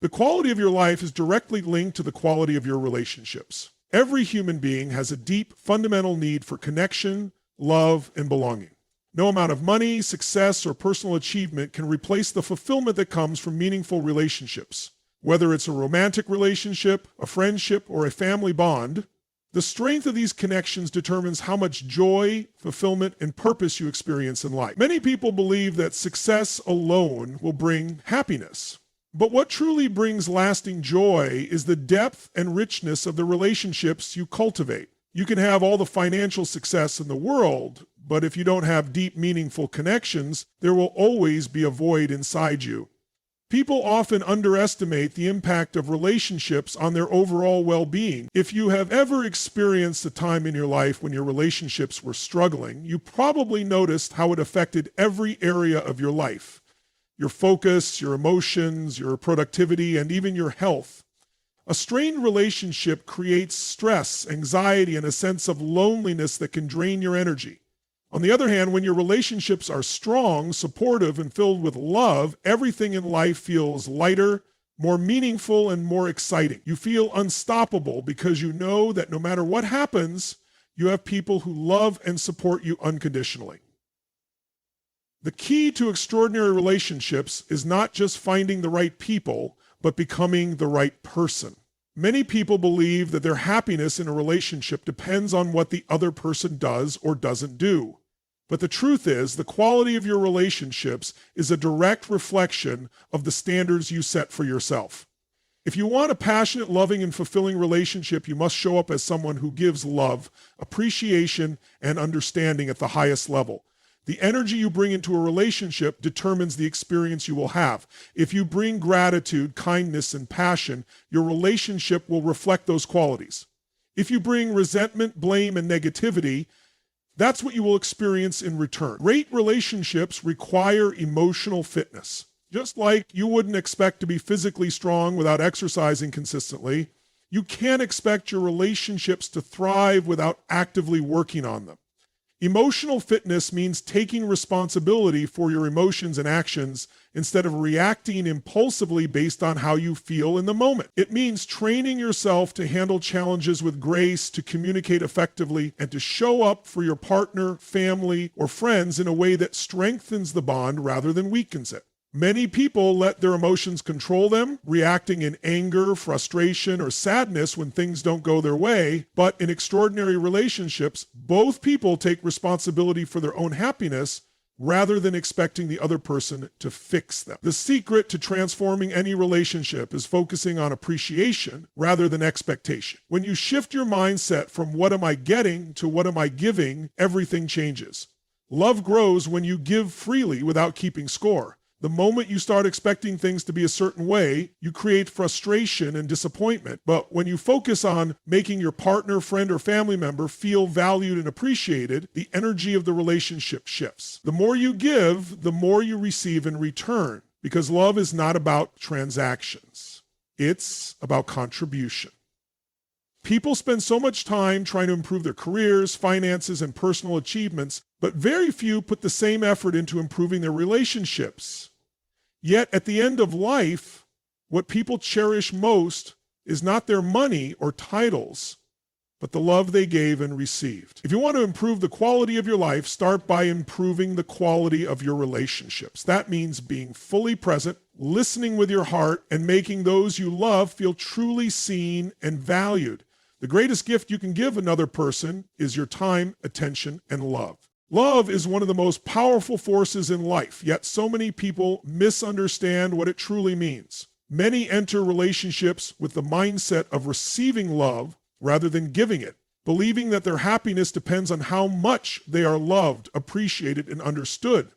The quality of your life is directly linked to the quality of your relationships. Every human being has a deep, fundamental need for connection, love, and belonging. No amount of money, success, or personal achievement can replace the fulfillment that comes from meaningful relationships. Whether it's a romantic relationship, a friendship, or a family bond, the strength of these connections determines how much joy, fulfillment, and purpose you experience in life. Many people believe that success alone will bring happiness. But what truly brings lasting joy is the depth and richness of the relationships you cultivate. You can have all the financial success in the world, but if you don't have deep, meaningful connections, there will always be a void inside you. People often underestimate the impact of relationships on their overall well-being. If you have ever experienced a time in your life when your relationships were struggling, you probably noticed how it affected every area of your life. Your focus, your emotions, your productivity, and even your health. A strained relationship creates stress, anxiety, and a sense of loneliness that can drain your energy. On the other hand, when your relationships are strong, supportive, and filled with love, everything in life feels lighter, more meaningful, and more exciting. You feel unstoppable because you know that no matter what happens, you have people who love and support you unconditionally. The key to extraordinary relationships is not just finding the right people, but becoming the right person. Many people believe that their happiness in a relationship depends on what the other person does or doesn't do. But the truth is, the quality of your relationships is a direct reflection of the standards you set for yourself. If you want a passionate, loving, and fulfilling relationship, you must show up as someone who gives love, appreciation, and understanding at the highest level. The energy you bring into a relationship determines the experience you will have. If you bring gratitude, kindness, and passion, your relationship will reflect those qualities. If you bring resentment, blame, and negativity, that's what you will experience in return. Great relationships require emotional fitness. Just like you wouldn't expect to be physically strong without exercising consistently, you can't expect your relationships to thrive without actively working on them. Emotional fitness means taking responsibility for your emotions and actions instead of reacting impulsively based on how you feel in the moment. It means training yourself to handle challenges with grace, to communicate effectively, and to show up for your partner, family, or friends in a way that strengthens the bond rather than weakens it. Many people let their emotions control them, reacting in anger, frustration, or sadness when things don't go their way. But in extraordinary relationships, both people take responsibility for their own happiness rather than expecting the other person to fix them. The secret to transforming any relationship is focusing on appreciation rather than expectation. When you shift your mindset from what am I getting to what am I giving, everything changes. Love grows when you give freely without keeping score. The moment you start expecting things to be a certain way, you create frustration and disappointment. But when you focus on making your partner, friend, or family member feel valued and appreciated, the energy of the relationship shifts. The more you give, the more you receive in return, because love is not about transactions. It's about contribution. People spend so much time trying to improve their careers, finances, and personal achievements, but very few put the same effort into improving their relationships. Yet at the end of life, what people cherish most is not their money or titles, but the love they gave and received. If you want to improve the quality of your life, start by improving the quality of your relationships. That means being fully present, listening with your heart, and making those you love feel truly seen and valued. The greatest gift you can give another person is your time, attention, and love. Love is one of the most powerful forces in life, yet so many people misunderstand what it truly means. Many enter relationships with the mindset of receiving love rather than giving it, believing that their happiness depends on how much they are loved, appreciated, and understood.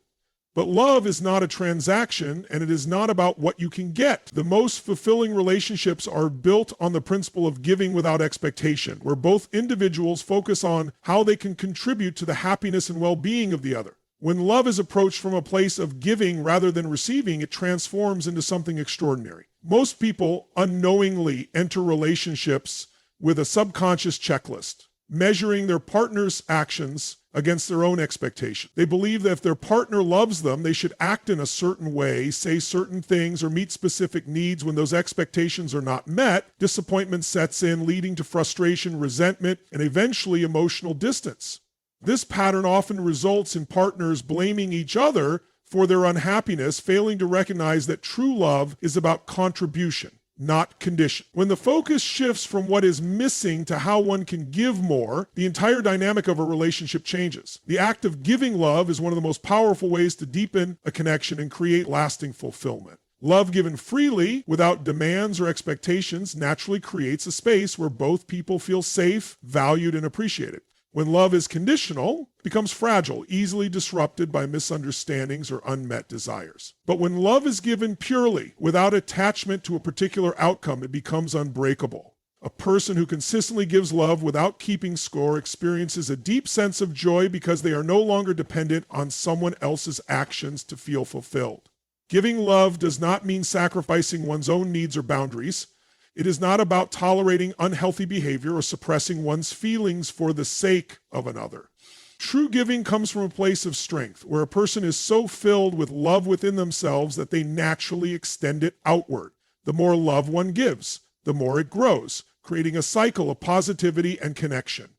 But love is not a transaction, and it is not about what you can get. The most fulfilling relationships are built on the principle of giving without expectation, where both individuals focus on how they can contribute to the happiness and well-being of the other. When love is approached from a place of giving rather than receiving, it transforms into something extraordinary. Most people unknowingly enter relationships with a subconscious checklist. measuring their partner's actions against their own expectation. They believe that if their partner loves them, they should act in a certain way, say certain things, or meet specific needs. When those expectations are not met, disappointment sets in, leading to frustration, resentment, and eventually emotional distance. This pattern often results in partners blaming each other for their unhappiness, failing to recognize that true love is about contribution, not condition. When the focus shifts from what is missing to how one can give more, the entire dynamic of a relationship changes. The act of giving love is one of the most powerful ways to deepen a connection and create lasting fulfillment. Love given freely, without demands or expectations, naturally creates a space where both people feel safe, valued, and appreciated. When love is conditional, it becomes fragile, easily disrupted by misunderstandings or unmet desires. But when love is given purely, without attachment to a particular outcome, it becomes unbreakable. A person who consistently gives love without keeping score experiences a deep sense of joy because they are no longer dependent on someone else's actions to feel fulfilled. Giving love does not mean sacrificing one's own needs or boundaries. It is not about tolerating unhealthy behavior or suppressing one's feelings for the sake of another. True giving comes from a place of strength, where a person is so filled with love within themselves that they naturally extend it outward. The more love one gives, the more it grows, creating a cycle of positivity and connection.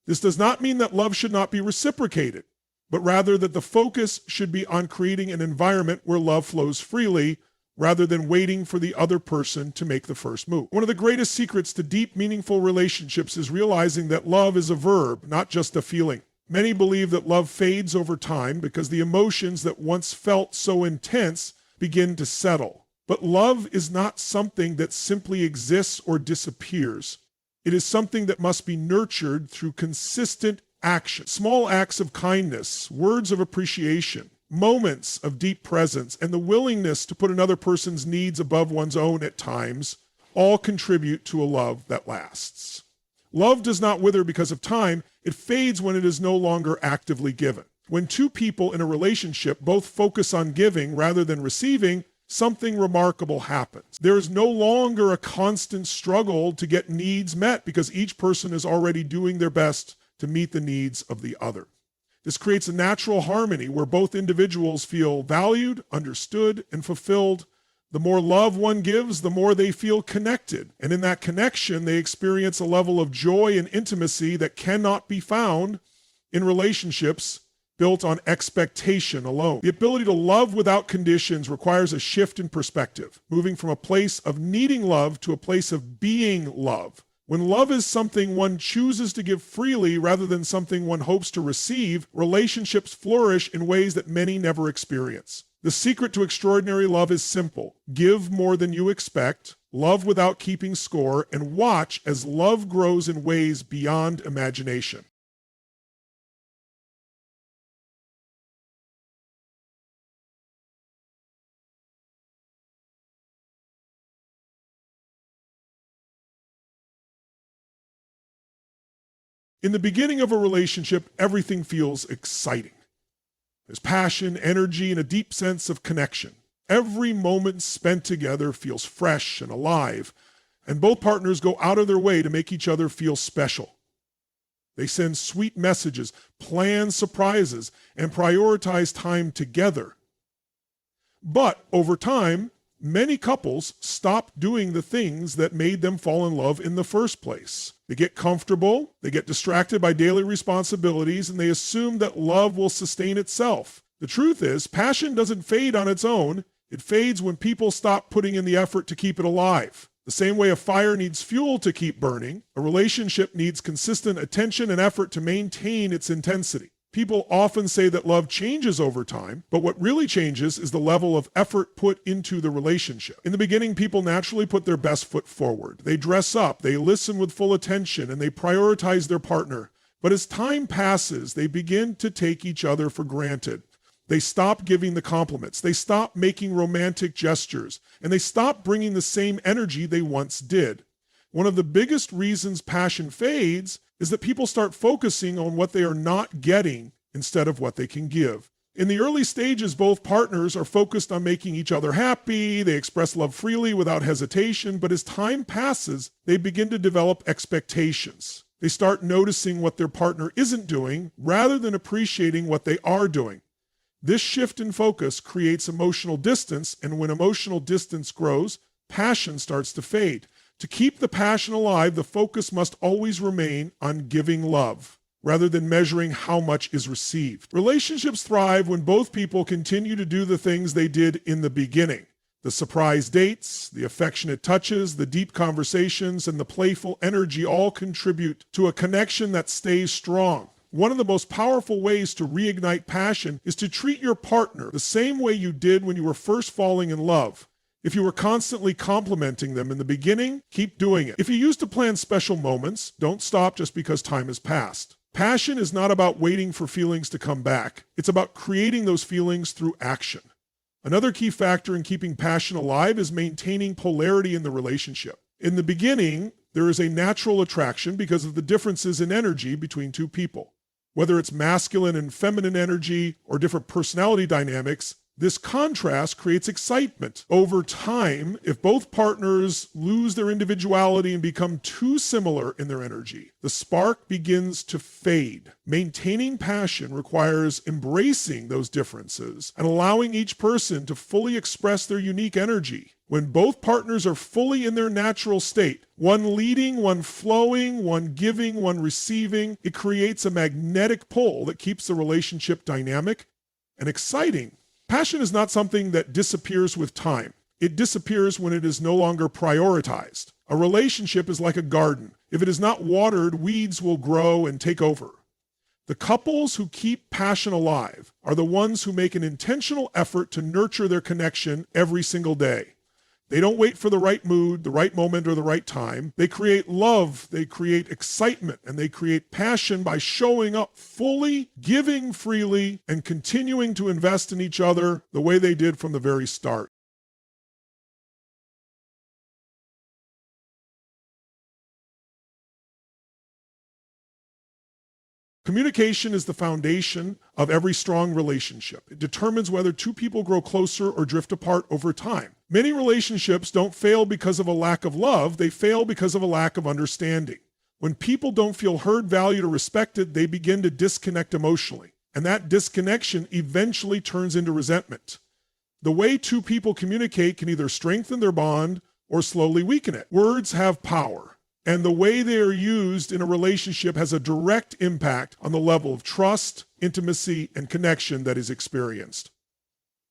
This does not mean that love should not be reciprocated, but rather that the focus should be on creating an environment where love flows freely, rather than waiting for the other person to make the first move. One of the greatest secrets to deep, meaningful relationships is realizing that love is a verb, not just a feeling. Many believe that love fades over time because the emotions that once felt so intense begin to settle. But love is not something that simply exists or disappears. It is something that must be nurtured through consistent action. Small acts of kindness, words of appreciation, moments of deep presence, and the willingness to put another person's needs above one's own at times all contribute to a love that lasts. Love does not wither because of time. It fades when it is no longer actively given. When two people in a relationship both focus on giving rather than receiving, something remarkable happens. There is no longer a constant struggle to get needs met because each person is already doing their best to meet the needs of the other. This creates a natural harmony where both individuals feel valued, understood, and fulfilled. The more love one gives, the more they feel connected. And in that connection, they experience a level of joy and intimacy that cannot be found in relationships built on expectation alone. The ability to love without conditions requires a shift in perspective, moving from a place of needing love to a place of being love. When love is something one chooses to give freely rather than something one hopes to receive, relationships flourish in ways that many never experience. The secret to extraordinary love is simple. Give more than you expect, love without keeping score, and watch as love grows in ways beyond imagination. In the beginning of a relationship, everything feels exciting. There's passion, energy, and a deep sense of connection. Every moment spent together feels fresh and alive, and both partners go out of their way to make each other feel special. They send sweet messages, plan surprises, and prioritize time together. But over time, many couples stop doing the things that made them fall in love in the first place. They get comfortable, they get distracted by daily responsibilities, and they assume that love will sustain itself. The truth is, passion doesn't fade on its own. It fades when people stop putting in the effort to keep it alive. The same way a fire needs fuel to keep burning, a relationship needs consistent attention and effort to maintain its intensity. People often say that love changes over time, but what really changes is the level of effort put into the relationship. In the beginning, people naturally put their best foot forward. They dress up, they listen with full attention, and they prioritize their partner. But as time passes, they begin to take each other for granted. They stop giving the compliments. They stop making romantic gestures, and they stop bringing the same energy they once did. One of the biggest reasons passion fades is that people start focusing on what they are not getting instead of what they can give. In the early stages, both partners are focused on making each other happy. They express love freely without hesitation, but as time passes, they begin to develop expectations. They start noticing what their partner isn't doing rather than appreciating what they are doing. This shift in focus creates emotional distance, and when emotional distance grows, passion starts to fade. To keep the passion alive, the focus must always remain on giving love, rather than measuring how much is received. Relationships thrive when both people continue to do the things they did in the beginning. The surprise dates, the affectionate touches, the deep conversations, and the playful energy all contribute to a connection that stays strong. One of the most powerful ways to reignite passion is to treat your partner the same way you did when you were first falling in love. If you were constantly complimenting them in the beginning, keep doing it. If you used to plan special moments, don't stop just because time has passed. Passion is not about waiting for feelings to come back. It's about creating those feelings through action. Another key factor in keeping passion alive is maintaining polarity in the relationship. In the beginning, there is a natural attraction because of the differences in energy between two people. Whether it's masculine and feminine energy or different personality dynamics, this contrast creates excitement. Over time, if both partners lose their individuality and become too similar in their energy, the spark begins to fade. Maintaining passion requires embracing those differences and allowing each person to fully express their unique energy. When both partners are fully in their natural state, one leading, one flowing, one giving, one receiving, it creates a magnetic pull that keeps the relationship dynamic and exciting. Passion is not something that disappears with time. It disappears when it is no longer prioritized. A relationship is like a garden. If it is not watered, weeds will grow and take over. The couples who keep passion alive are the ones who make an intentional effort to nurture their connection every single day. They don't wait for the right mood, the right moment, or the right time. They create love, they create excitement, and they create passion by showing up fully, giving freely, and continuing to invest in each other the way they did from the very start. Communication is the foundation of every strong relationship. It determines whether two people grow closer or drift apart over time. Many relationships don't fail because of a lack of love, they fail because of a lack of understanding. When people don't feel heard, valued, or respected, they begin to disconnect emotionally. And that disconnection eventually turns into resentment. The way two people communicate can either strengthen their bond or slowly weaken it. Words have power. And the way they are used in a relationship has a direct impact on the level of trust, intimacy, and connection that is experienced.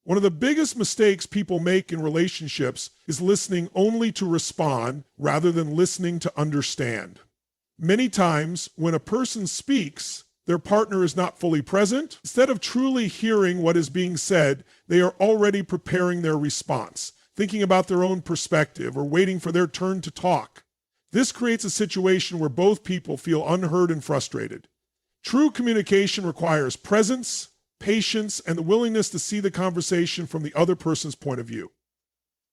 One of the biggest mistakes people make in relationships is listening only to respond rather than listening to understand. Many times, when a person speaks, their partner is not fully present. Instead of truly hearing what is being said, they are already preparing their response, thinking about their own perspective, or waiting for their turn to talk. This creates a situation where both people feel unheard and frustrated. True communication requires presence, patience, and the willingness to see the conversation from the other person's point of view.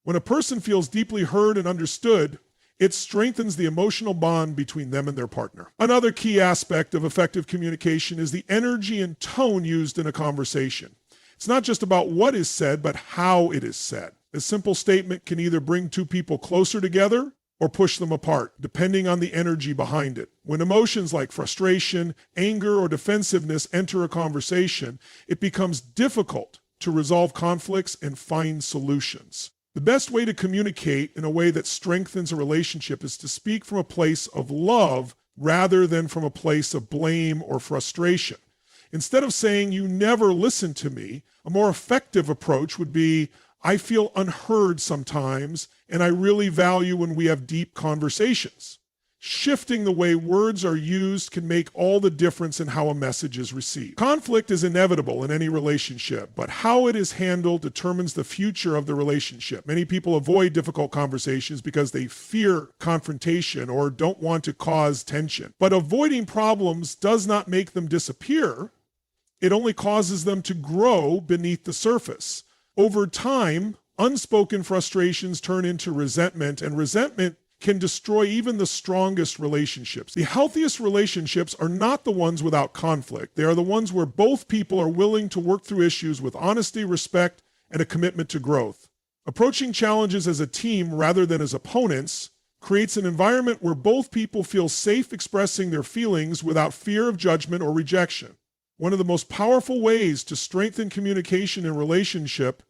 When a person feels deeply heard and understood, it strengthens the emotional bond between them and their partner. Another key aspect of effective communication is the energy and tone used in a conversation. It's not just about what is said, but how it is said. A simple statement can either bring two people closer together or push them apart, depending on the energy behind it. When emotions like frustration, anger, or defensiveness enter a conversation, it becomes difficult to resolve conflicts and find solutions. The best way to communicate in a way that strengthens a relationship is to speak from a place of love rather than from a place of blame or frustration. Instead of saying, "You never listen to me," a more effective approach would be, "I feel unheard sometimes, and I really value when we have deep conversations." Shifting the way words are used can make all the difference in how a message is received. Conflict is inevitable in any relationship, but how it is handled determines the future of the relationship. Many people avoid difficult conversations because they fear confrontation or don't want to cause tension. But avoiding problems does not make them disappear. It only causes them to grow beneath the surface. Over time, unspoken frustrations turn into resentment, and resentment can destroy even the strongest relationships. The healthiest relationships are not the ones without conflict. They are the ones where both people are willing to work through issues with honesty, respect, and a commitment to growth. Approaching challenges as a team rather than as opponents creates an environment where both people feel safe expressing their feelings without fear of judgment or rejection. One of the most powerful ways to strengthen communication in relationship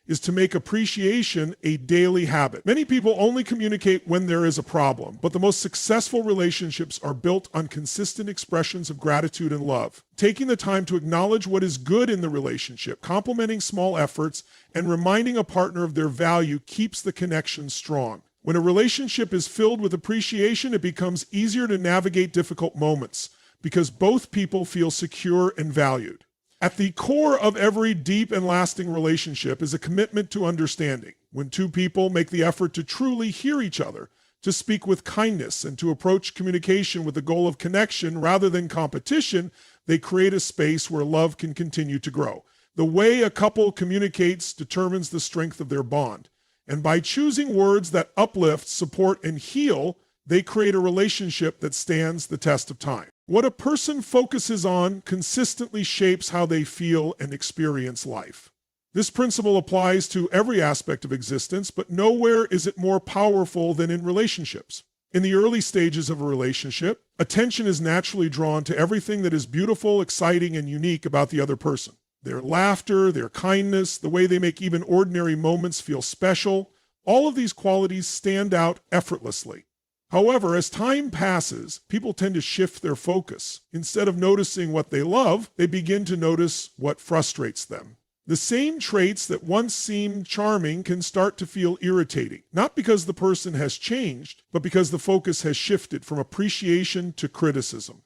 is to make appreciation a daily habit. Many people only communicate when there is a problem, but the most successful relationships are built on consistent expressions of gratitude and love. Taking the time to acknowledge what is good in the relationship, complimenting small efforts, and reminding a partner of their value keeps the connection strong. When a relationship is filled with appreciation, it becomes easier to navigate difficult moments because both people feel secure and valued. At the core of every deep and lasting relationship is a commitment to understanding. When two people make the effort to truly hear each other, to speak with kindness, and to approach communication with the goal of connection rather than competition, they create a space where love can continue to grow. The way a couple communicates determines the strength of their bond. And by choosing words that uplift, support, and heal, they create a relationship that stands the test of time. What a person focuses on consistently shapes how they feel and experience life. This principle applies to every aspect of existence, but nowhere is it more powerful than in relationships. In the early stages of a relationship, attention is naturally drawn to everything that is beautiful, exciting, and unique about the other person. Their laughter, their kindness, the way they make even ordinary moments feel special, all of these qualities stand out effortlessly. However, as time passes, people tend to shift their focus. Instead of noticing what they love, they begin to notice what frustrates them. The same traits that once seemed charming can start to feel irritating, not because the person has changed, but because the focus has shifted from appreciation to criticism.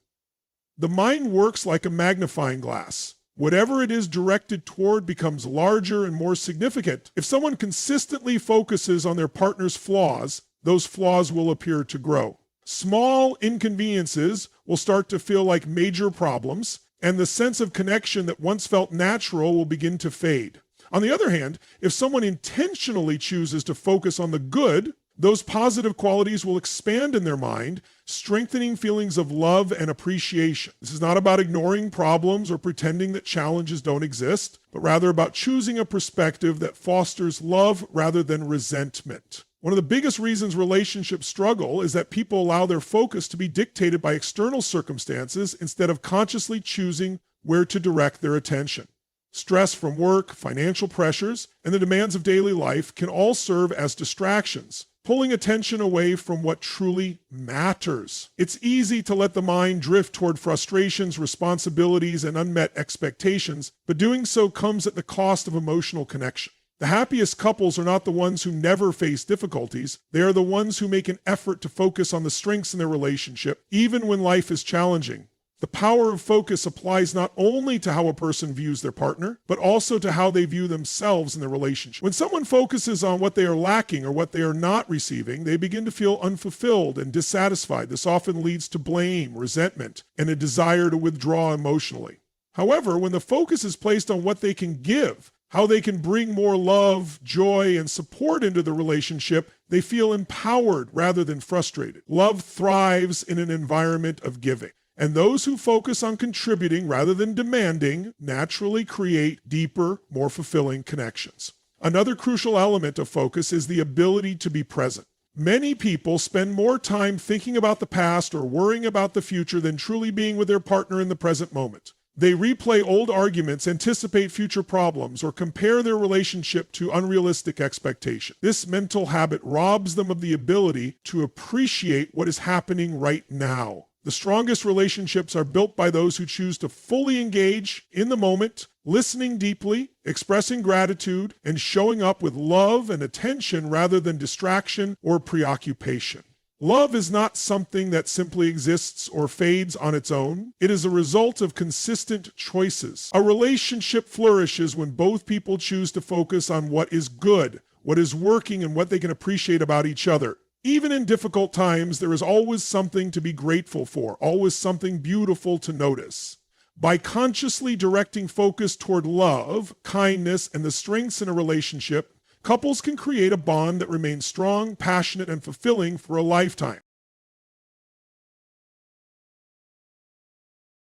The mind works like a magnifying glass. Whatever it is directed toward becomes larger and more significant. If someone consistently focuses on their partner's flaws, those flaws will appear to grow. Small inconveniences will start to feel like major problems, and the sense of connection that once felt natural will begin to fade. On the other hand, if someone intentionally chooses to focus on the good, those positive qualities will expand in their mind, strengthening feelings of love and appreciation. This is not about ignoring problems or pretending that challenges don't exist, but rather about choosing a perspective that fosters love rather than resentment. One of the biggest reasons relationships struggle is that people allow their focus to be dictated by external circumstances instead of consciously choosing where to direct their attention. Stress from work, financial pressures, and the demands of daily life can all serve as distractions, pulling attention away from what truly matters. It's easy to let the mind drift toward frustrations, responsibilities, and unmet expectations, but doing so comes at the cost of emotional connection. The happiest couples are not the ones who never face difficulties. They are the ones who make an effort to focus on the strengths in their relationship, even when life is challenging. The power of focus applies not only to how a person views their partner, but also to how they view themselves in the relationship. When someone focuses on what they are lacking or what they are not receiving, they begin to feel unfulfilled and dissatisfied. This often leads to blame, resentment, and a desire to withdraw emotionally. However, when the focus is placed on what they can give, how they can bring more love, joy, and support into the relationship, they feel empowered rather than frustrated. Love thrives in an environment of giving. And those who focus on contributing rather than demanding naturally create deeper, more fulfilling connections. Another crucial element of focus is the ability to be present. Many people spend more time thinking about the past or worrying about the future than truly being with their partner in the present moment. They replay old arguments, anticipate future problems, or compare their relationship to unrealistic expectations. This mental habit robs them of the ability to appreciate what is happening right now. The strongest relationships are built by those who choose to fully engage in the moment, listening deeply, expressing gratitude, and showing up with love and attention rather than distraction or preoccupation. Love is not something that simply exists or fades on its own. It is a result of consistent choices. A relationship flourishes when both people choose to focus on what is good, what is working, and what they can appreciate about each other. Even in difficult times, there is always something to be grateful for, always something beautiful to notice. By consciously directing focus toward love, kindness, and the strengths in a relationship, couples can create a bond that remains strong, passionate, and fulfilling for a lifetime.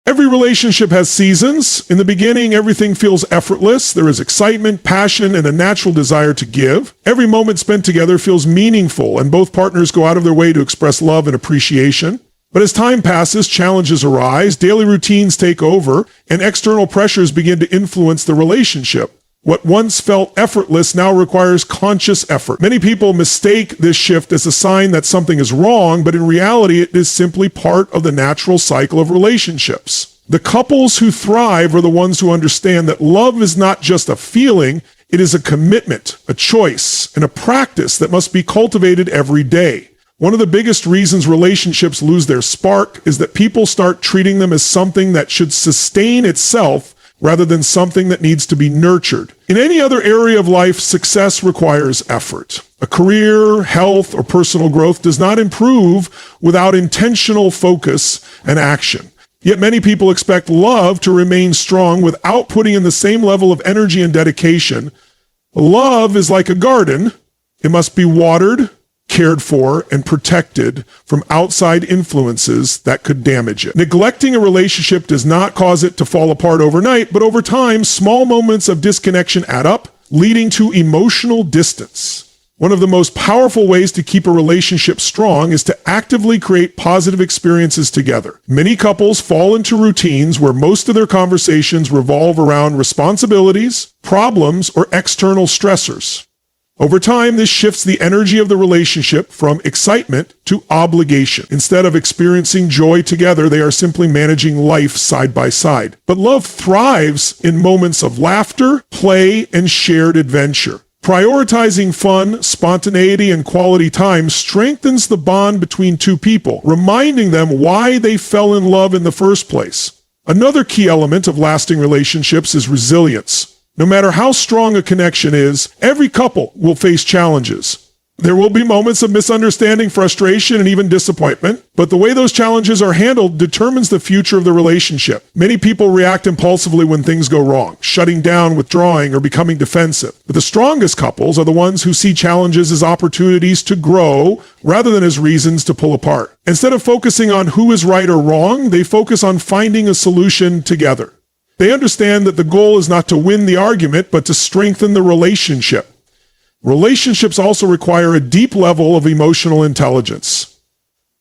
Every relationship has seasons. In the beginning, everything feels effortless. There is excitement, passion, and a natural desire to give. Every moment spent together feels meaningful, and both partners go out of their way to express love and appreciation. But as time passes, challenges arise, daily routines take over, and external pressures begin to influence the relationship. What once felt effortless now requires conscious effort. Many people mistake this shift as a sign that something is wrong, but in reality, it is simply part of the natural cycle of relationships. The couples who thrive are the ones who understand that love is not just a feeling, it is a commitment, a choice, and a practice that must be cultivated every day. One of the biggest reasons relationships lose their spark is that people start treating them as something that should sustain itself rather than something that needs to be nurtured. In any other area of life, success requires effort. A career, health, or personal growth does not improve without intentional focus and action. Yet many people expect love to remain strong without putting in the same level of energy and dedication. Love is like a garden. It must be watered, cared for, and protected from outside influences that could damage it. Neglecting a relationship does not cause it to fall apart overnight, but over time, small moments of disconnection add up, leading to emotional distance. One of the most powerful ways to keep a relationship strong is to actively create positive experiences together. Many couples fall into routines where most of their conversations revolve around responsibilities, problems, or external stressors. Over time, this shifts the energy of the relationship from excitement to obligation. Instead of experiencing joy together, they are simply managing life side by side. But love thrives in moments of laughter, play, and shared adventure. Prioritizing fun, spontaneity, and quality time strengthens the bond between two people, reminding them why they fell in love in the first place. Another key element of lasting relationships is resilience. No matter how strong a connection is, every couple will face challenges. There will be moments of misunderstanding, frustration, and even disappointment, but the way those challenges are handled determines the future of the relationship. Many people react impulsively when things go wrong, shutting down, withdrawing, or becoming defensive. But the strongest couples are the ones who see challenges as opportunities to grow rather than as reasons to pull apart. Instead of focusing on who is right or wrong, they focus on finding a solution together. They understand that the goal is not to win the argument, but to strengthen the relationship. Relationships also require a deep level of emotional intelligence.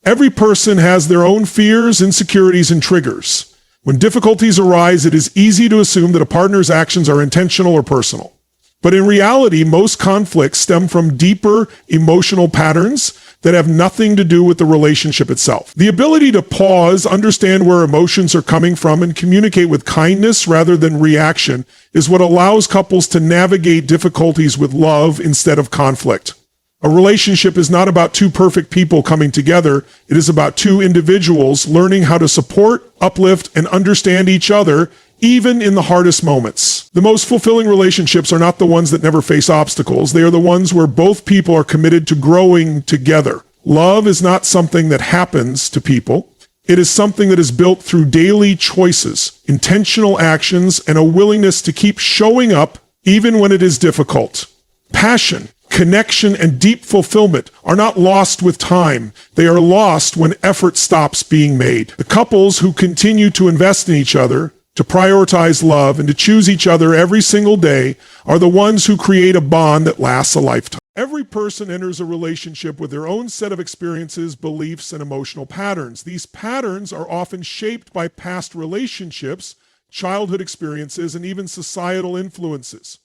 Every person has their own fears, insecurities, and triggers. When difficulties arise, it is easy to assume that a partner's actions are intentional or personal. But in reality, most conflicts stem from deeper emotional patterns that have nothing to do with the relationship itself. The ability to pause, understand where emotions are coming from, and communicate with kindness rather than reaction is what allows couples to navigate difficulties with love instead of conflict. A relationship is not about two perfect people coming together. It is about two individuals learning how to support, uplift, and understand each other, even in the hardest moments. The most fulfilling relationships are not the ones that never face obstacles. They are the ones where both people are committed to growing together. Love is not something that happens to people. It is something that is built through daily choices, intentional actions, and a willingness to keep showing up even when it is difficult. Passion, connection, and deep fulfillment are not lost with time. They are lost when effort stops being made. The couples who continue to invest in each other, to prioritize love, and to choose each other every single day are the ones who create a bond that lasts a lifetime. Every person enters a relationship with their own set of experiences, beliefs, and emotional patterns. These patterns are often shaped by past relationships, childhood experiences, and even societal influences.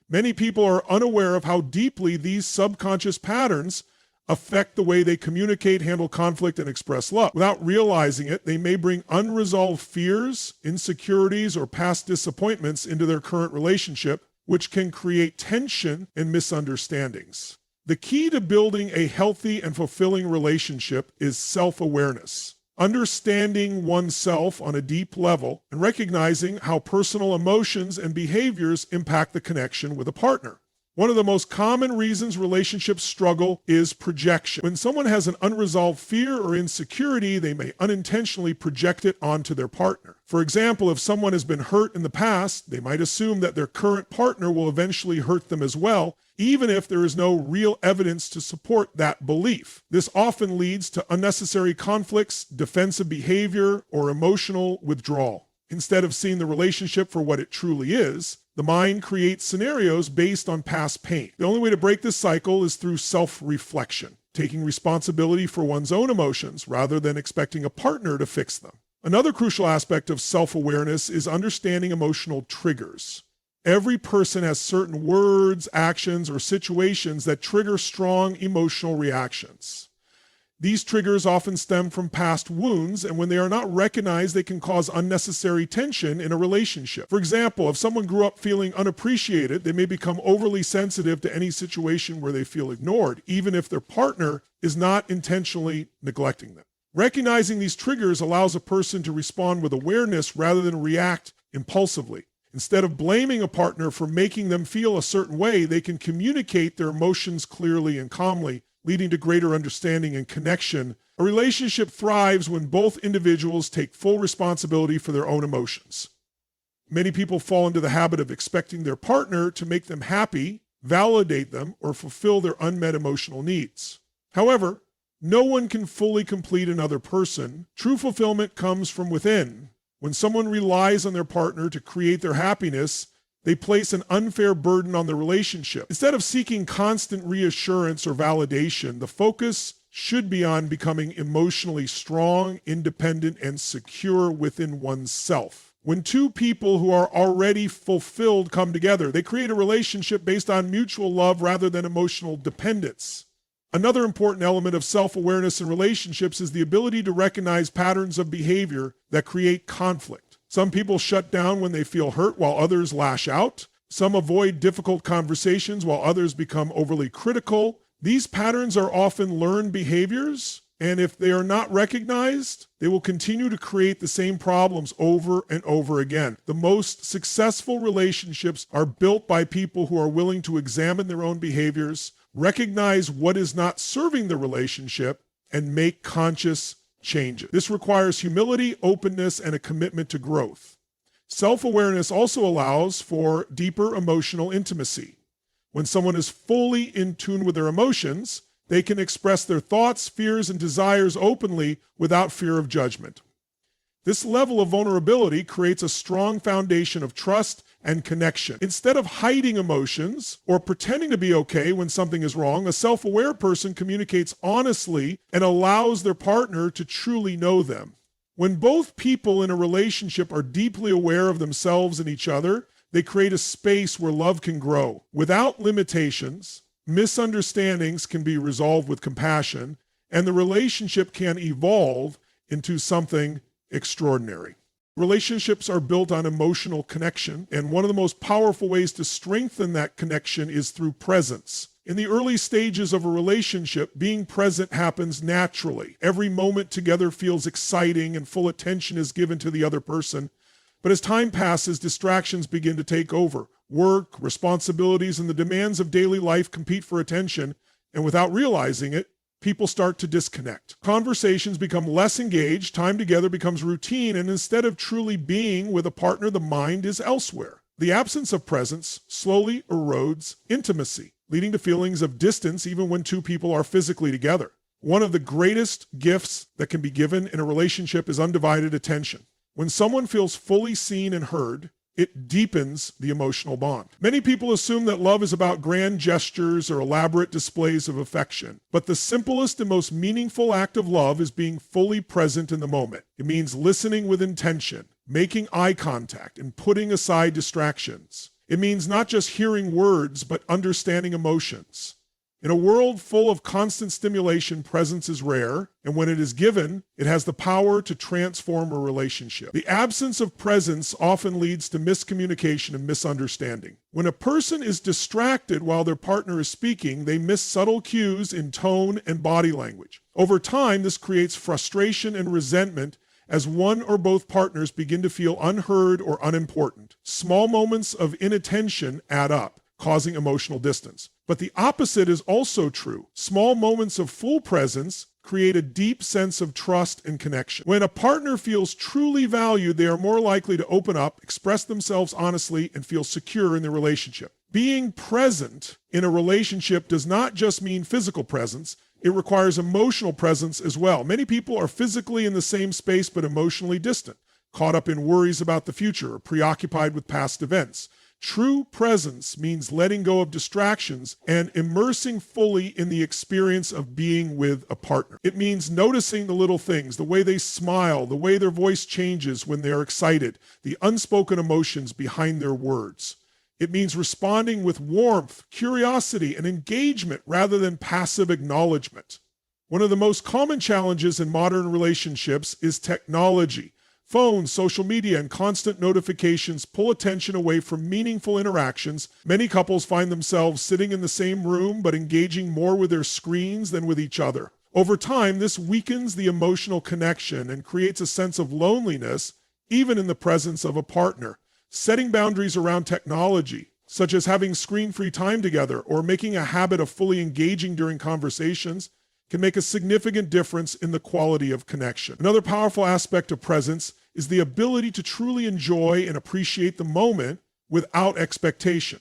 Many people are unaware of how deeply these subconscious patterns affect the way they communicate, handle conflict, and express love. Without realizing it, they may bring unresolved fears, insecurities, or past disappointments into their current relationship, which can create tension and misunderstandings. The key to building a healthy and fulfilling relationship is self-awareness. Understanding oneself on a deep level and recognizing how personal emotions and behaviors impact the connection with a partner. One of the most common reasons relationships struggle is projection. When someone has an unresolved fear or insecurity, they may unintentionally project it onto their partner. For example, if someone has been hurt in the past, they might assume that their current partner will eventually hurt them as well, even if there is no real evidence to support that belief. This often leads to unnecessary conflicts, defensive behavior, or emotional withdrawal. Instead of seeing the relationship for what it truly is, the mind creates scenarios based on past pain. The only way to break this cycle is through self-reflection, taking responsibility for one's own emotions rather than expecting a partner to fix them. Another crucial aspect of self-awareness is understanding emotional triggers. Every person has certain words, actions, or situations that trigger strong emotional reactions. These triggers often stem from past wounds, and when they are not recognized, they can cause unnecessary tension in a relationship. For example, if someone grew up feeling unappreciated, they may become overly sensitive to any situation where they feel ignored, even if their partner is not intentionally neglecting them. Recognizing these triggers allows a person to respond with awareness rather than react impulsively. Instead of blaming a partner for making them feel a certain way, they can communicate their emotions clearly and calmly, leading to greater understanding and connection. A relationship thrives when both individuals take full responsibility for their own emotions. Many people fall into the habit of expecting their partner to make them happy, validate them, or fulfill their unmet emotional needs. However, no one can fully complete another person. True fulfillment comes from within. When someone relies on their partner to create their happiness, they place an unfair burden on the relationship. Instead of seeking constant reassurance or validation, the focus should be on becoming emotionally strong, independent, and secure within oneself. When two people who are already fulfilled come together, they create a relationship based on mutual love rather than emotional dependence. Another important element of self-awareness in relationships is the ability to recognize patterns of behavior that create conflict. Some people shut down when they feel hurt while others lash out. Some avoid difficult conversations while others become overly critical. These patterns are often learned behaviors, and if they are not recognized, they will continue to create the same problems over and over again. The most successful relationships are built by people who are willing to examine their own behaviors, recognize what is not serving the relationship, and make conscious changes. This requires humility, openness, and a commitment to growth. Self-awareness also allows for deeper emotional intimacy. When someone is fully in tune with their emotions, they can express their thoughts, fears, and desires openly without fear of judgment. This level of vulnerability creates a strong foundation of trust and connection. Instead of hiding emotions or pretending to be okay when something is wrong, a self-aware person communicates honestly and allows their partner to truly know them. When both people in a relationship are deeply aware of themselves and each other, they create a space where love can grow. Without limitations, misunderstandings can be resolved with compassion, and the relationship can evolve into something extraordinary. Relationships are built on emotional connection, and one of the most powerful ways to strengthen that connection is through presence. In the early stages of a relationship, being present happens naturally. Every moment together feels exciting and full attention is given to the other person. But as time passes, distractions begin to take over. Work, responsibilities, and the demands of daily life compete for attention, and without realizing it, people start to disconnect. Conversations become less engaged, time together becomes routine, and instead of truly being with a partner, the mind is elsewhere. The absence of presence slowly erodes intimacy, leading to feelings of distance even when two people are physically together. One of the greatest gifts that can be given in a relationship is undivided attention. When someone feels fully seen and heard, it deepens the emotional bond. Many people assume that love is about grand gestures or elaborate displays of affection, but the simplest and most meaningful act of love is being fully present in the moment. It means listening with intention, making eye contact, and putting aside distractions. It means not just hearing words, but understanding emotions. In a world full of constant stimulation, presence is rare, and when it is given, it has the power to transform a relationship. The absence of presence often leads to miscommunication and misunderstanding. When a person is distracted while their partner is speaking, they miss subtle cues in tone and body language. Over time, this creates frustration and resentment as one or both partners begin to feel unheard or unimportant. Small moments of inattention add up, causing emotional distance. But the opposite is also true. Small moments of full presence create a deep sense of trust and connection. When a partner feels truly valued, they are more likely to open up, express themselves honestly, and feel secure in their relationship. Being present in a relationship does not just mean physical presence. It requires emotional presence as well. Many people are physically in the same space but emotionally distant, caught up in worries about the future or preoccupied with past events. True presence means letting go of distractions and immersing fully in the experience of being with a partner. It means noticing the little things, the way they smile, the way their voice changes when they're excited, the unspoken emotions behind their words. It means responding with warmth, curiosity, and engagement rather than passive acknowledgement. One of the most common challenges in modern relationships is technology. Phones, social media, and constant notifications pull attention away from meaningful interactions. Many couples find themselves sitting in the same room but engaging more with their screens than with each other. Over time, this weakens the emotional connection and creates a sense of loneliness, even in the presence of a partner. Setting boundaries around technology, such as having screen-free time together or making a habit of fully engaging during conversations, can make a significant difference in the quality of connection. Another powerful aspect of presence is the ability to truly enjoy and appreciate the moment without expectation.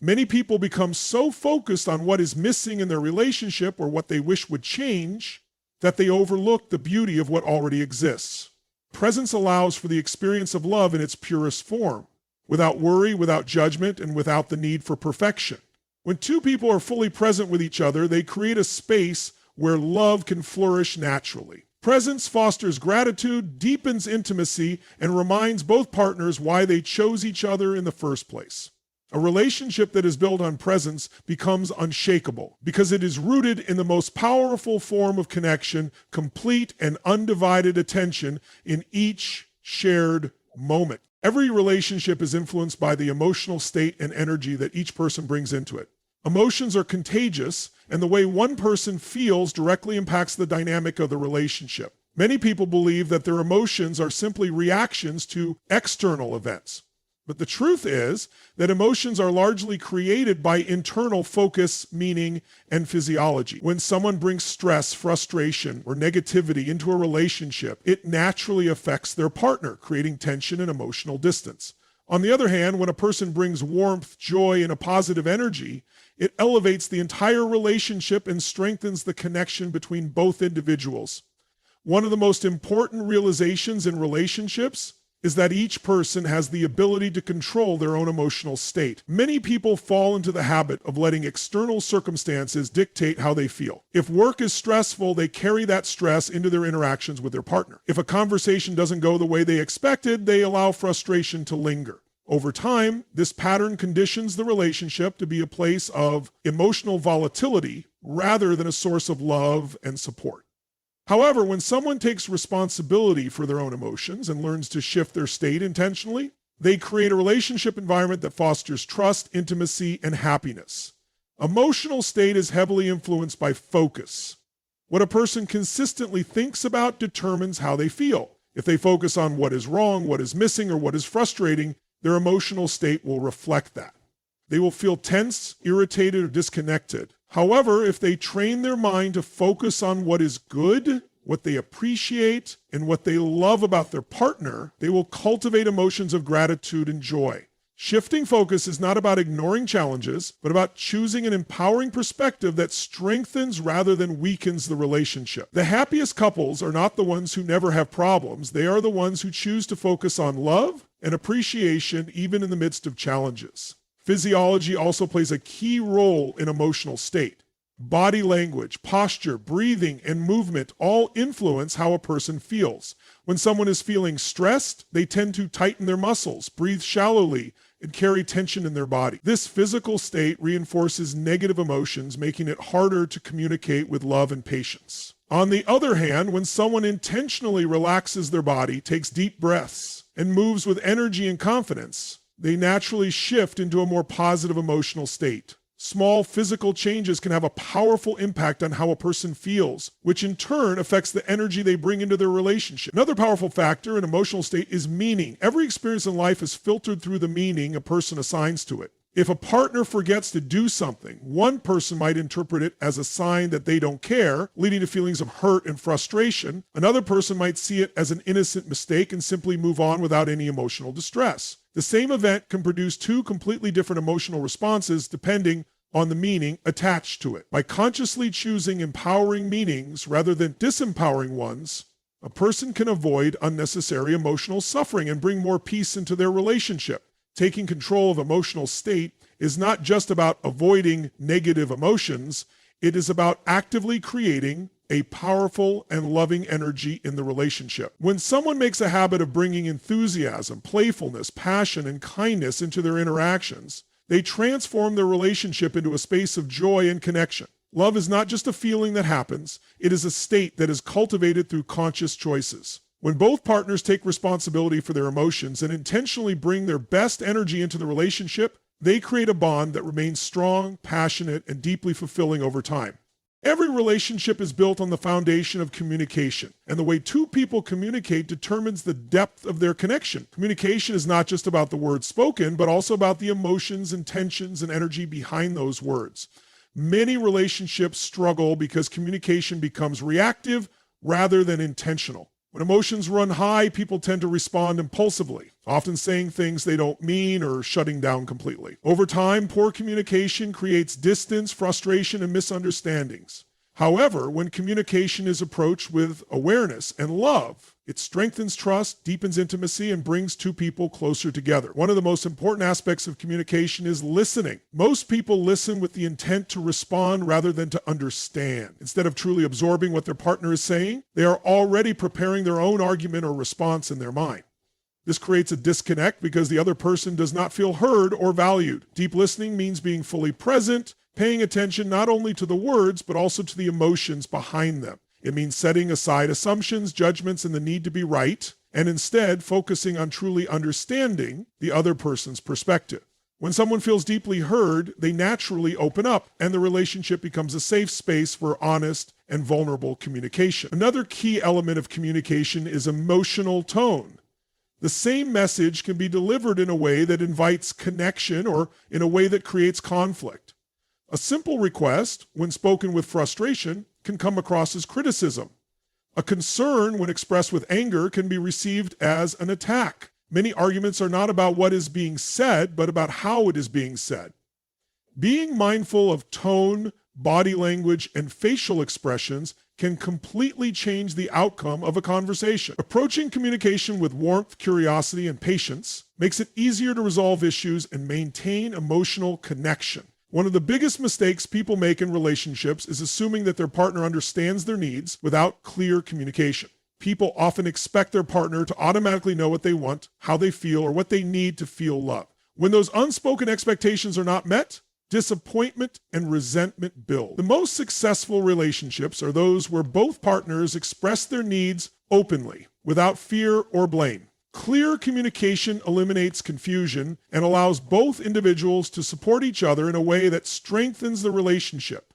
Many people become so focused on what is missing in their relationship or what they wish would change that they overlook the beauty of what already exists. Presence allows for the experience of love in its purest form, without worry, without judgment, and without the need for perfection. When two people are fully present with each other, they create a space where love can flourish naturally. Presence fosters gratitude, deepens intimacy, and reminds both partners why they chose each other in the first place. A relationship that is built on presence becomes unshakable because it is rooted in the most powerful form of connection, complete and undivided attention in each shared moment. Every relationship is influenced by the emotional state and energy that each person brings into it. Emotions are contagious, and the way one person feels directly impacts the dynamic of the relationship. Many people believe that their emotions are simply reactions to external events. But the truth is that emotions are largely created by internal focus, meaning, and physiology. When someone brings stress, frustration, or negativity into a relationship, it naturally affects their partner, creating tension and emotional distance. On the other hand, when a person brings warmth, joy, and a positive energy, it elevates the entire relationship and strengthens the connection between both individuals. One of the most important realizations in relationships is that each person has the ability to control their own emotional state. Many people fall into the habit of letting external circumstances dictate how they feel. If work is stressful, they carry that stress into their interactions with their partner. If a conversation doesn't go the way they expected, they allow frustration to linger. Over time, this pattern conditions the relationship to be a place of emotional volatility rather than a source of love and support. However, when someone takes responsibility for their own emotions and learns to shift their state intentionally, they create a relationship environment that fosters trust, intimacy, and happiness. Emotional state is heavily influenced by focus. What a person consistently thinks about determines how they feel. If they focus on what is wrong, what is missing, or what is frustrating, their emotional state will reflect that. They will feel tense, irritated, or disconnected. However, if they train their mind to focus on what is good, what they appreciate, and what they love about their partner, they will cultivate emotions of gratitude and joy. Shifting focus is not about ignoring challenges, but about choosing an empowering perspective that strengthens rather than weakens the relationship. The happiest couples are not the ones who never have problems. They are the ones who choose to focus on love and appreciation even in the midst of challenges. Physiology also plays a key role in emotional state. Body language, posture, breathing, and movement all influence how a person feels. When someone is feeling stressed, they tend to tighten their muscles, breathe shallowly, and carry tension in their body. This physical state reinforces negative emotions, making it harder to communicate with love and patience. On the other hand, when someone intentionally relaxes their body, takes deep breaths, and moves with energy and confidence, they naturally shift into a more positive emotional state. Small physical changes can have a powerful impact on how a person feels, which in turn affects the energy they bring into their relationship. Another powerful factor in emotional state is meaning. Every experience in life is filtered through the meaning a person assigns to it. If a partner forgets to do something, one person might interpret it as a sign that they don't care, leading to feelings of hurt and frustration. Another person might see it as an innocent mistake and simply move on without any emotional distress. The same event can produce two completely different emotional responses depending on the meaning attached to it. By consciously choosing empowering meanings rather than disempowering ones, a person can avoid unnecessary emotional suffering and bring more peace into their relationship. Taking control of emotional state is not just about avoiding negative emotions, it is about actively creating a powerful and loving energy in the relationship. When someone makes a habit of bringing enthusiasm, playfulness, passion, and kindness into their interactions, they transform their relationship into a space of joy and connection. Love is not just a feeling that happens, it is a state that is cultivated through conscious choices. When both partners take responsibility for their emotions and intentionally bring their best energy into the relationship, they create a bond that remains strong, passionate, and deeply fulfilling over time. Every relationship is built on the foundation of communication, and the way two people communicate determines the depth of their connection. Communication is not just about the words spoken, but also about the emotions, intentions, and energy behind those words. Many relationships struggle because communication becomes reactive rather than intentional. When emotions run high, people tend to respond impulsively, often saying things they don't mean or shutting down completely. Over time, poor communication creates distance, frustration, and misunderstandings. However, when communication is approached with awareness and love, it strengthens trust, deepens intimacy, and brings two people closer together. One of the most important aspects of communication is listening. Most people listen with the intent to respond rather than to understand. Instead of truly absorbing what their partner is saying, they are already preparing their own argument or response in their mind. This creates a disconnect because the other person does not feel heard or valued. Deep listening means being fully present, paying attention not only to the words, but also to the emotions behind them. It means setting aside assumptions, judgments, and the need to be right, and instead focusing on truly understanding the other person's perspective. When someone feels deeply heard, they naturally open up, and the relationship becomes a safe space for honest and vulnerable communication. Another key element of communication is emotional tone. The same message can be delivered in a way that invites connection or in a way that creates conflict. A simple request, when spoken with frustration, can come across as criticism. A concern, when expressed with anger, can be received as an attack. Many arguments are not about what is being said, but about how it is being said. Being mindful of tone, body language, and facial expressions can completely change the outcome of a conversation. Approaching communication with warmth, curiosity, and patience makes it easier to resolve issues and maintain emotional connection. One of the biggest mistakes people make in relationships is assuming that their partner understands their needs without clear communication. People often expect their partner to automatically know what they want, how they feel, or what they need to feel loved. When those unspoken expectations are not met, disappointment and resentment build. The most successful relationships are those where both partners express their needs openly, without fear or blame. Clear communication eliminates confusion and allows both individuals to support each other in a way that strengthens the relationship.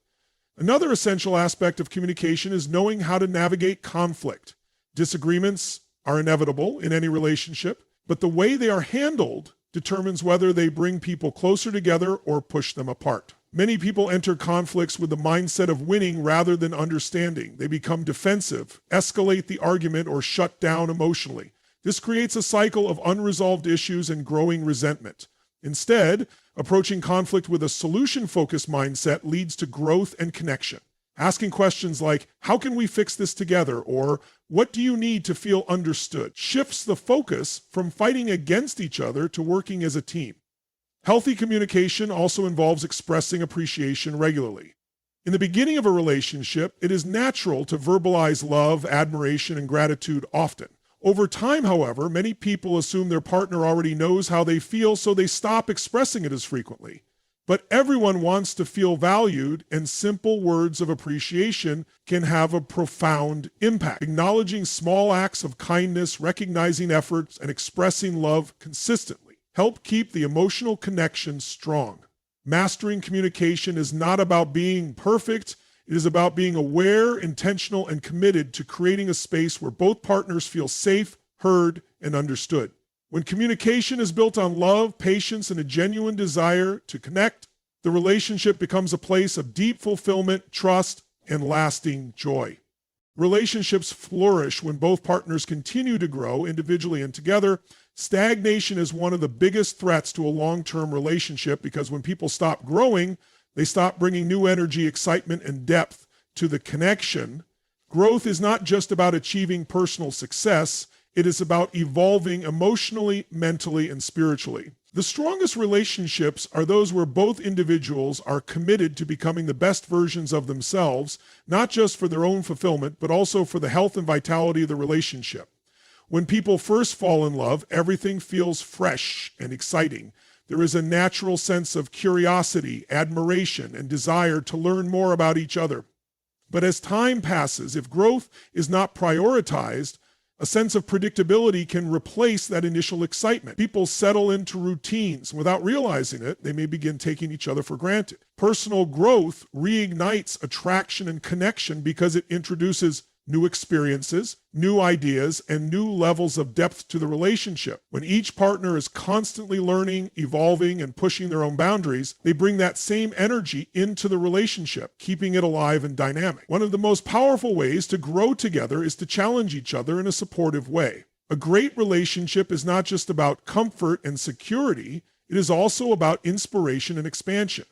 Another essential aspect of communication is knowing how to navigate conflict. Disagreements are inevitable in any relationship, but the way they are handled determines whether they bring people closer together or push them apart. Many people enter conflicts with the mindset of winning rather than understanding. They become defensive, escalate the argument, or shut down emotionally. This creates a cycle of unresolved issues and growing resentment. Instead, approaching conflict with a solution-focused mindset leads to growth and connection. Asking questions like, how can we fix this together? Or what do you need to feel understood? Shifts the focus from fighting against each other to working as a team. Healthy communication also involves expressing appreciation regularly. In the beginning of a relationship, it is natural to verbalize love, admiration, and gratitude often. Over time, however, many people assume their partner already knows how they feel, so they stop expressing it as frequently. But everyone wants to feel valued, and simple words of appreciation can have a profound impact. Acknowledging small acts of kindness, recognizing efforts, and expressing love consistently help keep the emotional connection strong. Mastering communication is not about being perfect. It is about being aware, intentional, and committed to creating a space where both partners feel safe, heard, and understood. When communication is built on love, patience, and a genuine desire to connect, the relationship becomes a place of deep fulfillment, trust, and lasting joy. Relationships flourish when both partners continue to grow individually and together. Stagnation is one of the biggest threats to a long-term relationship because when people stop growing, they stop bringing new energy, excitement, and depth to the connection. Growth is not just about achieving personal success. It is about evolving emotionally, mentally, and spiritually. The strongest relationships are those where both individuals are committed to becoming the best versions of themselves, not just for their own fulfillment, but also for the health and vitality of the relationship. When people first fall in love, everything feels fresh and exciting. There is a natural sense of curiosity, admiration, and desire to learn more about each other. But as time passes, if growth is not prioritized, a sense of predictability can replace that initial excitement. People settle into routines. Without realizing it, they may begin taking each other for granted. Personal growth reignites attraction and connection because it introduces new experiences, new ideas, and new levels of depth to the relationship. When each partner is constantly learning, evolving, and pushing their own boundaries, they bring that same energy into the relationship, keeping it alive and dynamic. One of the most powerful ways to grow together is to challenge each other in a supportive way. A great relationship is not just about comfort and security, it is also about inspiration and expansion.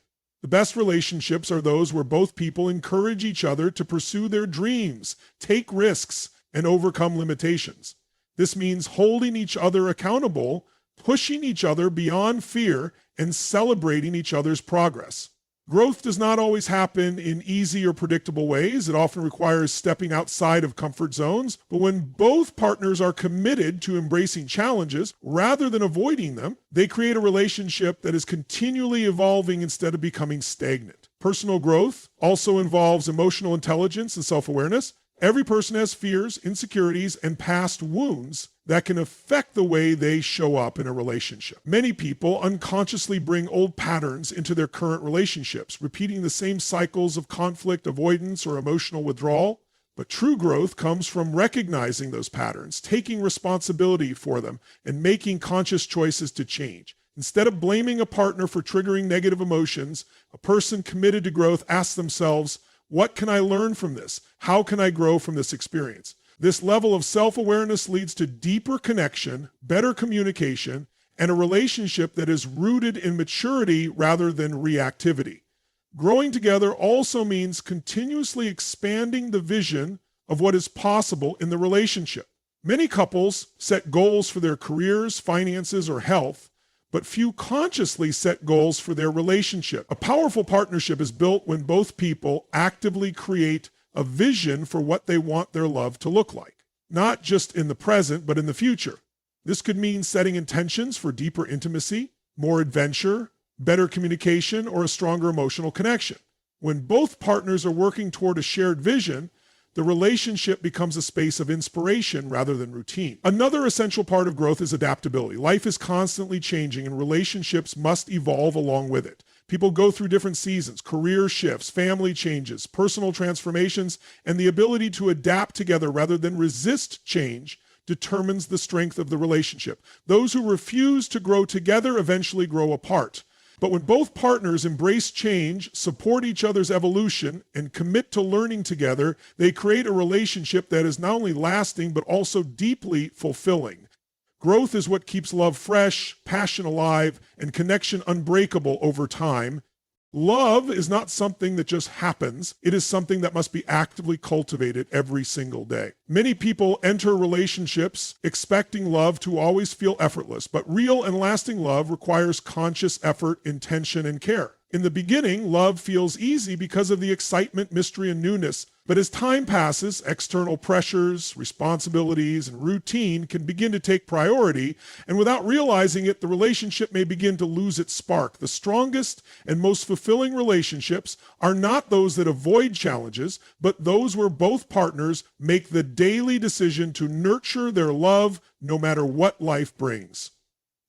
The best relationships are those where both people encourage each other to pursue their dreams, take risks, and overcome limitations. This means holding each other accountable, pushing each other beyond fear, and celebrating each other's progress. Growth does not always happen in easy or predictable ways. It often requires stepping outside of comfort zones. But when both partners are committed to embracing challenges rather than avoiding them, they create a relationship that is continually evolving instead of becoming stagnant. Personal growth also involves emotional intelligence and self-awareness. Every person has fears, insecurities, and past wounds that can affect the way they show up in a relationship. Many people unconsciously bring old patterns into their current relationships, repeating the same cycles of conflict, avoidance, or emotional withdrawal. But true growth comes from recognizing those patterns, taking responsibility for them, and making conscious choices to change. Instead of blaming a partner for triggering negative emotions, a person committed to growth asks themselves, what can I learn from this? How can I grow from this experience? This level of self-awareness leads to deeper connection, better communication, and a relationship that is rooted in maturity rather than reactivity. Growing together also means continuously expanding the vision of what is possible in the relationship. Many couples set goals for their careers, finances, or health, but few consciously set goals for their relationship. A powerful partnership is built when both people actively create a vision for what they want their love to look like, not just in the present, but in the future. This could mean setting intentions for deeper intimacy, more adventure, better communication, or a stronger emotional connection. When both partners are working toward a shared vision, the relationship becomes a space of inspiration rather than routine. Another essential part of growth is adaptability. Life is constantly changing and relationships must evolve along with it. People go through different seasons, career shifts, family changes, personal transformations, and the ability to adapt together rather than resist change determines the strength of the relationship. Those who refuse to grow together eventually grow apart. But when both partners embrace change, support each other's evolution, and commit to learning together, they create a relationship that is not only lasting, but also deeply fulfilling. Growth is what keeps love fresh, passion alive, and connection unbreakable over time. Love is not something that just happens. It is something that must be actively cultivated every single day. Many people enter relationships expecting love to always feel effortless, but real and lasting love requires conscious effort, intention, and care. In the beginning, love feels easy because of the excitement, mystery, and newness. But as time passes, external pressures, responsibilities, and routine can begin to take priority, and without realizing it, the relationship may begin to lose its spark. The strongest and most fulfilling relationships are not those that avoid challenges, but those where both partners make the daily decision to nurture their love no matter what life brings.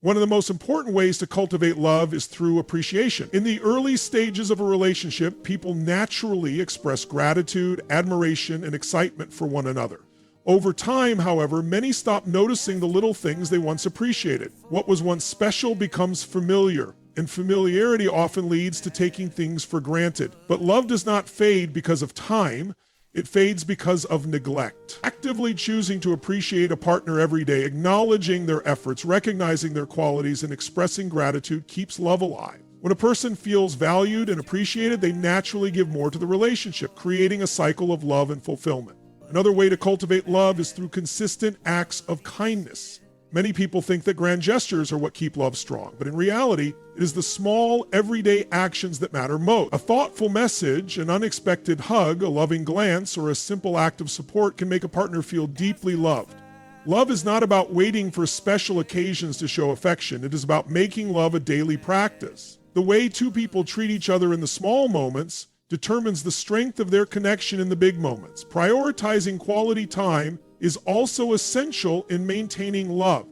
One of the most important ways to cultivate love is through appreciation. In the early stages of a relationship, people naturally express gratitude, admiration, and excitement for one another. Over time, however, many stop noticing the little things they once appreciated. What was once special becomes familiar, and familiarity often leads to taking things for granted. But love does not fade because of time. It fades because of neglect. Actively choosing to appreciate a partner every day, acknowledging their efforts, recognizing their qualities, and expressing gratitude keeps love alive. When a person feels valued and appreciated, they naturally give more to the relationship, creating a cycle of love and fulfillment. Another way to cultivate love is through consistent acts of kindness. Many people think that grand gestures are what keep love strong, but in reality, it is the small, everyday actions that matter most. A thoughtful message, an unexpected hug, a loving glance, or a simple act of support can make a partner feel deeply loved. Love is not about waiting for special occasions to show affection. It is about making love a daily practice. The way two people treat each other in the small moments determines the strength of their connection in the big moments. Prioritizing quality time is also essential in maintaining love.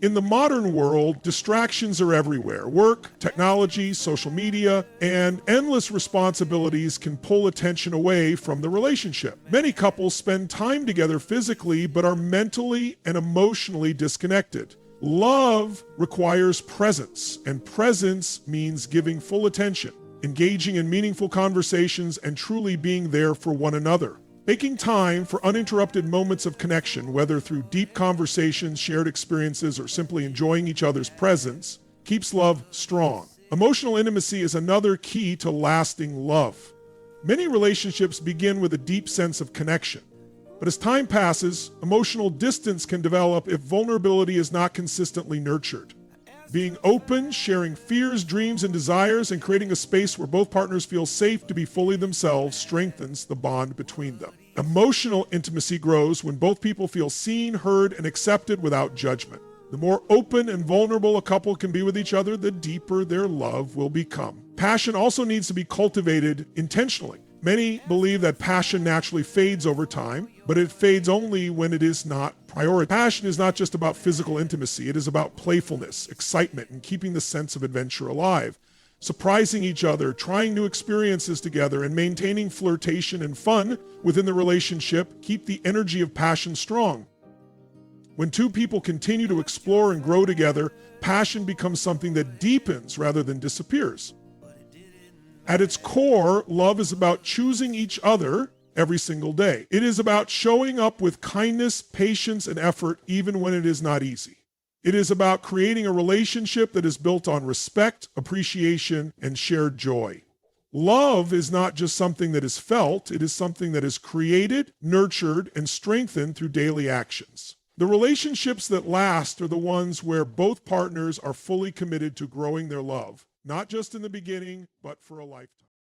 In the modern world, distractions are everywhere. Work, technology, social media, and endless responsibilities can pull attention away from the relationship. Many couples spend time together physically but are mentally and emotionally disconnected. Love requires presence, and presence means giving full attention, engaging in meaningful conversations, and truly being there for one another. Making time for uninterrupted moments of connection, whether through deep conversations, shared experiences, or simply enjoying each other's presence, keeps love strong. Emotional intimacy is another key to lasting love. Many relationships begin with a deep sense of connection. But as time passes, emotional distance can develop if vulnerability is not consistently nurtured. Being open, sharing fears, dreams, and desires, and creating a space where both partners feel safe to be fully themselves strengthens the bond between them. Emotional intimacy grows when both people feel seen, heard, and accepted without judgment. The more open and vulnerable a couple can be with each other, the deeper their love will become. Passion also needs to be cultivated intentionally. Many believe that passion naturally fades over time, but it fades only when it is not prioritized. Passion is not just about physical intimacy. It is about playfulness, excitement, and keeping the sense of adventure alive. Surprising each other, trying new experiences together, and maintaining flirtation and fun within the relationship keep the energy of passion strong. When two people continue to explore and grow together, passion becomes something that deepens rather than disappears. At its core, love is about choosing each other every single day. It is about showing up with kindness, patience, and effort even when it is not easy. It is about creating a relationship that is built on respect, appreciation, and shared joy. Love is not just something that is felt, it is something that is created, nurtured, and strengthened through daily actions. The relationships that last are the ones where both partners are fully committed to growing their love, not just in the beginning, but for a lifetime.